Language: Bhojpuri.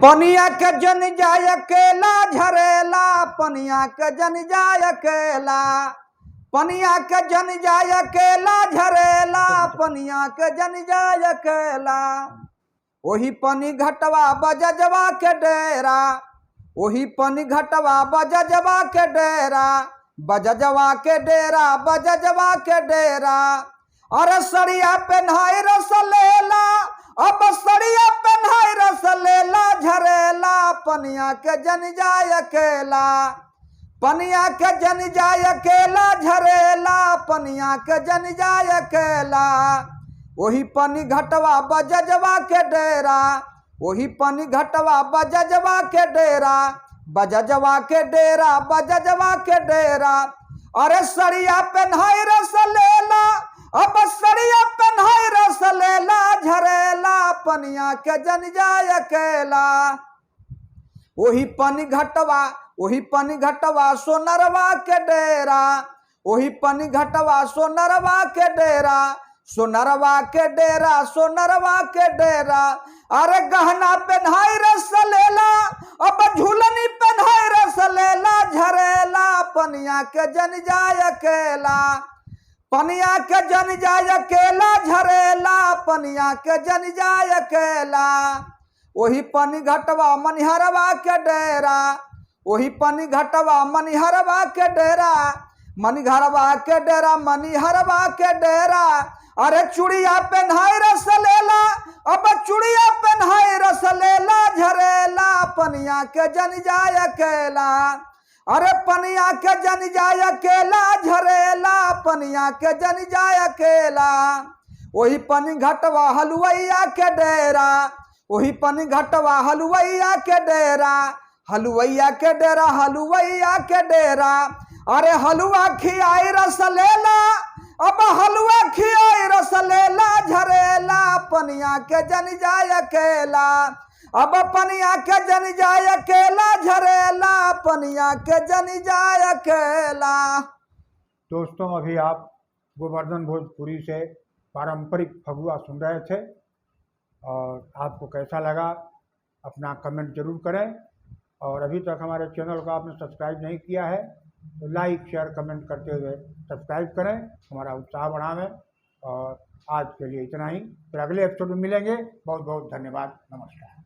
पनिया के जन जाय अकेला झरेला, पनिया के जन जाय अकेला, पनिया के जन जाय अकेला झरेला, पनिया के जन जाय अकेला। वही पनी घटवा बजजवा के डेरा, वही पनी घटवा बजजवा के डेरा, बजजवा के डेरा, बजजवा के डेरा। अरे सड़िया पेन्हाई रसलेला, अब सड़िया पेन्हाई रसलेला झरेला, पनिया के जन जाय अकेला, पनिया के जन जाय अकेला झरेला, पनिया के जन जाय अकेला। वही पनी घटवा बजजवा के डेरा, वही पनी घटवा बजजवा के डेरा, बजजवा के डेरा, बजजवा के डेरा। अरे सड़िया पेन्हाई रसलेला, अब सड़िया पेन्हाई रसलेला झरेला, पनिया के जन जाय अकेला। वही पनी घटवा, वही पनी घटवा सोनरवा के डेरा, वही पनी घटवा सोनरवा के डेरा, सोनरवा के डेरा, सोनरवा के डेरा। अरे गहना पेन्हाई रसलेला, अब झूलनी पेन्हाई रसलेला झरेला, पनिया के जन जाय अकेला, पनिया के जन जाय अकेला झरेला, पनिया के जन जाय अकेला। वही पनी घटवा मनिहरवा के डेरा, वही पनी घटवा मनिहरवा के डेरा, मनिहरवा के डेरा, मनिहरवा के डेरा। अरे चूड़िया पेन्हाई रसलेला, अब चूड़िया पेन्हाई रसलेला झरेला, पनिया के जन जाय अकेला। अरे पनिया के जन जाय अकेला झरेला, पनिया के जन जाय अकेला। वही पनी घटवा हलुवैया के डेरा, वही पनी घटवा हलुवैया के डेरा, हलुवैया के डेरा, हलुवैया के डेरा। अरे हलुआ खियाई रसलेला, अब हलुआ खियाई रसलेला झरेला, पनिया के जन जाय अकेला, अब पनिया के जन जाय अकेला झरेला, पनिया के जन जाय अकेला। दोस्तों, अभी आप गोवर्धन भोजपुरी से पारंपरिक फगुआ सुन रहे थे और आपको कैसा लगा अपना कमेंट जरूर करें। और अभी तक हमारे चैनल को आपने सब्सक्राइब नहीं किया है तो लाइक शेयर कमेंट करते हुए सब्सक्राइब करें, हमारा उत्साह बढ़ावें। और आज के लिए इतना ही, फिर अगले एपिसोड में मिलेंगे। बहुत बहुत धन्यवाद, नमस्कार।